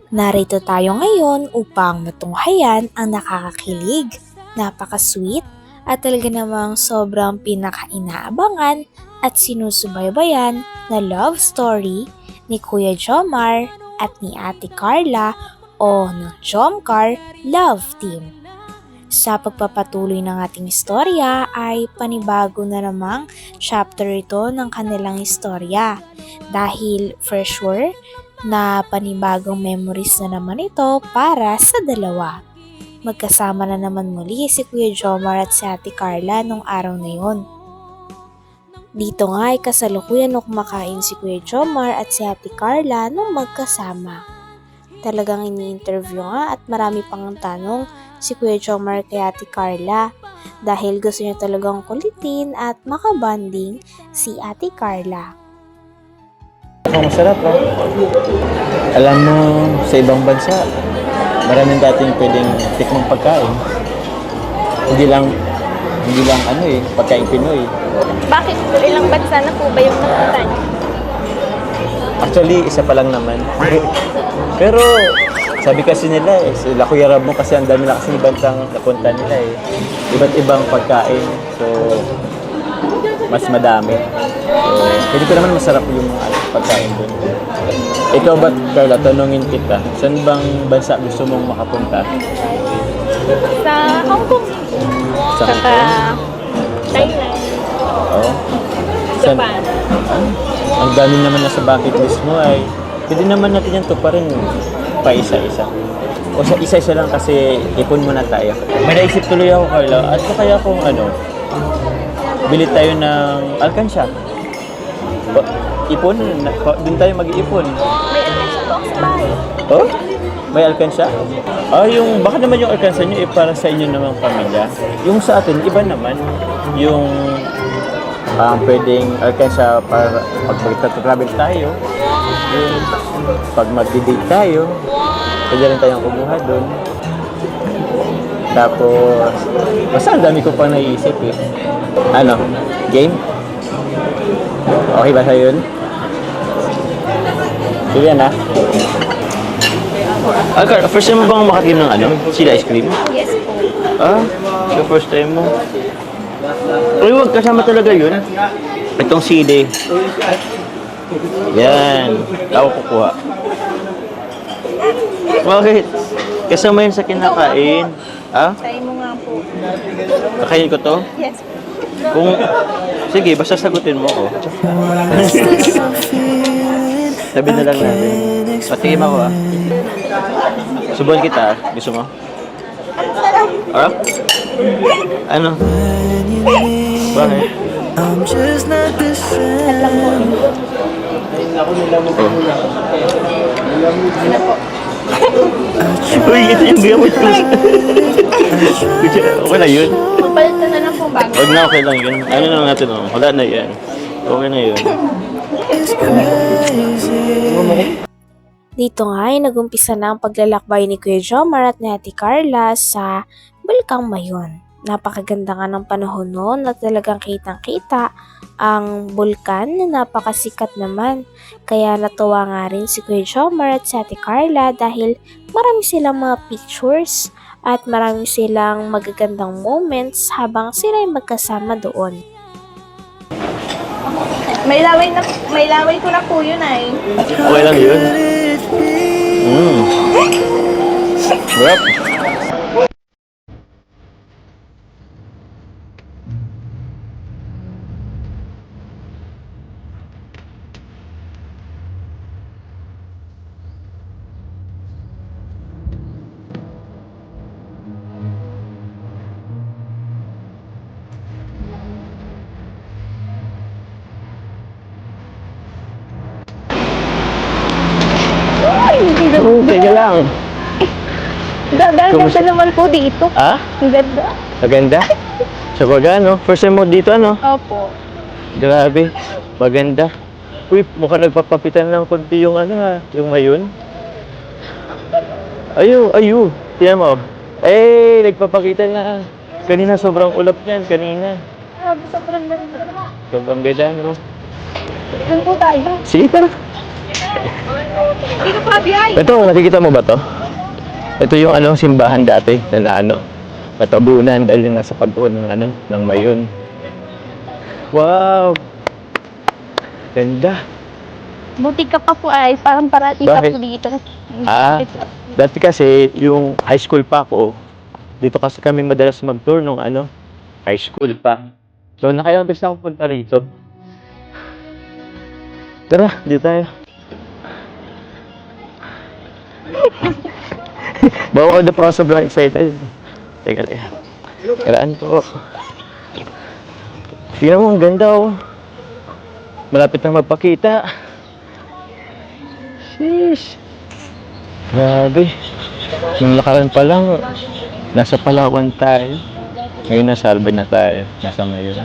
Narito tayo ngayon upang matunghayan ang nakakakilig, napaka-sweet at talaga namang sobrang pinaka-inaabangan at sinusubaybayan na love story ni Kuya Jomar at ni Ate Carla o ng Jomcar Love Team. Sa pagpapatuloy ng ating istorya ay panibago na namang chapter ito ng kanilang istorya dahil for sure na panibagong memories na naman ito para sa dalawa. Magkasama na naman muli si Kuya Jomar at si Ate Carla nung araw na yun. Dito nga ay kasalukuyan nung kumakain si Kuya Jomar at si Ate Carla nung magkasama. Talagang ini-interview nga at marami pang tanong si Kuya Jomar kay Ate Carla dahil gusto niya talagang kulitin at makabanding si Ate Carla. Masarap, ha? Alam mo, sa ibang bansa, maraming dating pwedeng tikmang pagkain. Hindi lang pagkain Pinoy. Bakit po? Ilang bansa na po ba yung napunta niyo? Actually, isa pa lang naman. Pero, sabi kasi nila, sila Kuya Rab mo kasi ang dami na kasi ibang napunta nila eh. Iba't ibang pagkain. So, mas madami. So, hindi ko naman masarap yung pagkain doon. Ikaw ba, Carla, tanungin kita, saan bang bansa gusto mong makapunta? Sa Hong Kong. Sa Hong Saka Kong? Thailand. Oo. Japan. Ang dami naman na sa bucket list mo ay pwede naman natin yan tuparin pa isa-isa. O sa isa-isa lang kasi ipon muna tayo. May naisip tuloy ako, Carla, at kaya kung bili tayo ng alkansya. Ipon, doon tayo mag-iipon. May attention po ako sa bahay. Oh? May alkansya? Baka naman yung alkansya nyo para sa inyo namang pamilya. Yung sa atin, iba naman. Yung pwedeng alkansya para pag mag-travel tayo. Yung pag mag-date tayo. Pwede rin tayong kumuha doon. Tapos, basta ang dami ko pang naiisip eh. Game? Okay ba sa'yo yun? Sige yan ha. First time mo bang makatim ng sila ice cream? Yes po. So first time mo. Uy, wag kasama talaga yun. Itong sili. Yan. Ako kukuha. Bakit? Kasama yun sa kinakain. Try mo nga po. Kakain ko to? Yes po. Sige, basta sagutin mo ko. Sabi na lang natin. Patingin ako Subuhan kita. Gusto mo? Ano? Bakit? Uy, ito yung gamot ko. Okay na yun? Magpalitan na lang po bago. Huwag na, okay lang yun. Ano na natin, wala na yan. Okay na yun. Dito nga ay nagumpisa na ang paglalakbay ni Kuya Jomar at ni Ate Carla sa Bulkang Mayon. Napakaganda nga ng panahon noon at talagang kitang-kita ang bulkan na napakasikat naman. Kaya natuwa nga rin si Kuya Jomar at si Ate Carla dahil marami silang mga pictures at marami silang magagandang moments habang sila ay magkasama doon. May laway ko na po yun ay. Okay lang yun. Yep. Teka lang. Ganda naman po dito. Ang ganda. Maganda? Sa baga, First time mo dito, Opo. Grabe. Maganda. Uy, mukhang nagpapapitan ng konti yung yung mayon. Ayu. Tiyan mo. Nagpapakita na. Kanina sobrang ulap niyan, kanina. Sobrang ganda. Sobrang ganda, Doon po tayo. Sige, tara. Dito pa, biyay! Ito, nakikita mo ba to? Ito yung simbahan dati na patabunan dahil nasa pagbuo ng Mayon. Wow! Ganda. Buti ka pa po ay, parang parati ka Bakit? po dito. Dati kasi yung high school pa ako, dito kasi kami madalas mag-tour nung high school pa. So nakailang beses na ako punta rito. Tara, dito tayo. Bawa ko na po ako sobrang excited. Teka lang. Karaan po. Tingnan mo, ang ganda oh. Malapit na magpakita. Sheesh. Grabe. Nung lakaran pa lang, nasa Palawan tayo. Ngayon nasa Albay na tayo. Nasa Mayon.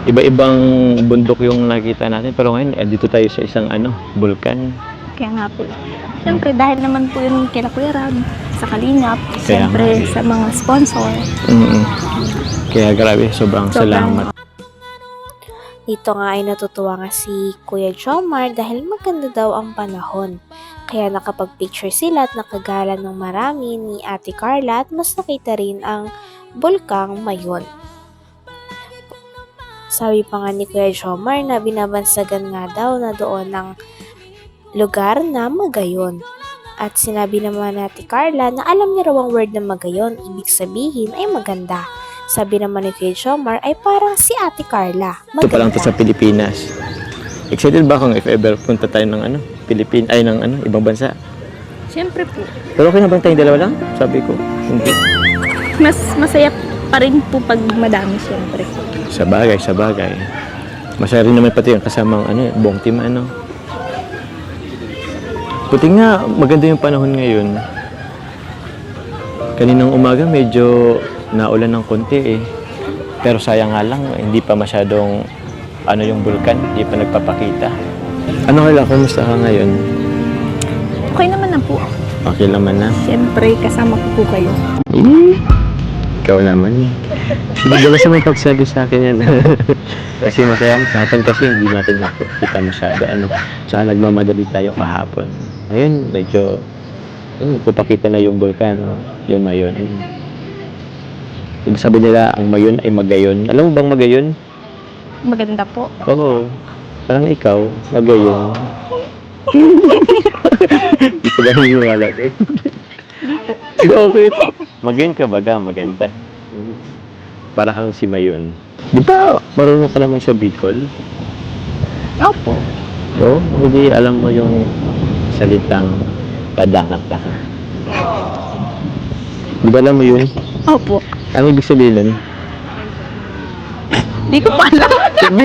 Iba-ibang bundok yung nakita natin, pero ngayon dito tayo sa isang bulkan. Kaya nga po. Siyempre, dahil naman po yun kila Kuya Rab, sa Kalingap, Kaya siyempre nga. sa mga sponsor. Kaya grabe, sobrang salamat. Dito nga ay natutuwa nga si Kuya Jomar dahil maganda daw ang panahon. Kaya nakapag-picture sila at nakagala ng marami ni Ate Carla at mas nakita rin ang bulkang Mayon. Sabi pa nga ni Kuya Jomar na binabansagan nga daw na doon ng lugar na Magayon. At sinabi naman ni Ate Carla na alam niya raw ang word na Magayon, ibig sabihin ay maganda. Sabi naman ni Kuya Jomar ay parang si Ate Carla. Ito pa lang to sa Pilipinas. Excited ba kung if ever punta tayo ng ibang bansa? Siyempre po. Pero okay na bang tayong dalawa lang? Sabi ko, hindi. Mas masaya pa rin po pag madami, siyempre. Sa bagay. Masaya rin naman pati yung kasamang buong team Buti nga, maganda yung panahon ngayon. Kaninang umaga medyo naulan ng konti eh. Pero sayang nga lang, hindi pa masyadong yung bulkan, hindi pa nagpapakita. Kumusta ka ngayon? Okay naman na po. Okay naman na. Siyempre, kasama ko po kayo. Ikaw naman eh. Hindi ba sa may pagsabi sa akin yan? Kasi masaya natin kasi hindi natin nakikita masyado. Tsaka nagmamadali tayo kahapon. Ngayon, medyo pupakita na yung bulkan. Yun Mayon. Ibig sabihin nila, ang Mayon ay Magayon. Alam mo bang Magayon? Maganda po. Oo. Parang ikaw, Magayon. Hindi ko lang hiniwala eh. Okay. Magayon ka baga, maganda. Para kang si Mayon. Di ba, marunong ka naman sa Bicol? Opo. Oo, hindi alam mo yung salitang padangat ka. Di ba alam mo yun? Opo. Ano ibig sabihin nun? Di ko pa alam. Sabi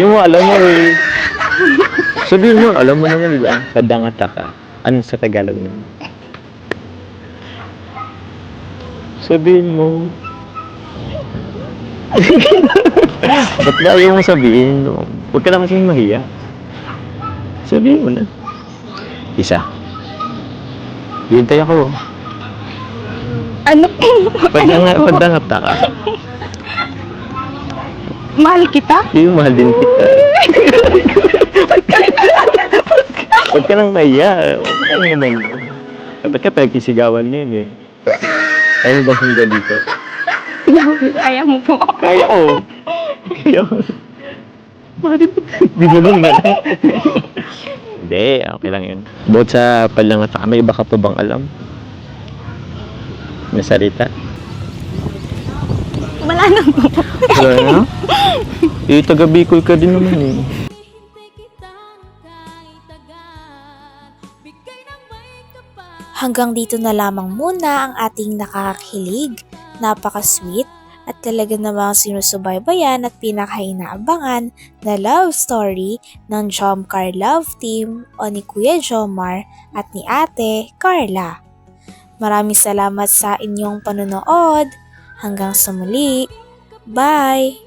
mo, alam mo eh. Sabihin mo, alam mo naman, di ba? Padangat ka. Ano sa Tagalog nun? Sabihin mo. Ba't ba ayaw mo sabihin? Huwag ka naman kasing mahiya. Sabihin mo na. Isa. Hintay ako. Ano? Padangat ka. Mahal kita? Yung mahal din kita. Huwag ka nang mahiya. Huwag ka nang naman. Ba't ka pagkisigawan niya eh? Ayaw ba hindi dito? Ayaw mo po. Kaya ko. Kaya ko. Bakit di mo lang man? Hindi, okay lang yun. Bukod sa palangat, may iba ka pa bang alam? May salita? Wala na po. Wala na? Eh, taga Bicol ka din naman eh. Hanggang dito na lamang muna ang ating nakakakilig, napaka-sweet at talaga namang sinusubaybayan at pinakainaabangan na love story ng Jomcar Love Team o ni Kuya Jomar at ni Ate Carla. Maraming salamat sa inyong panonood. Hanggang sa muli. Bye!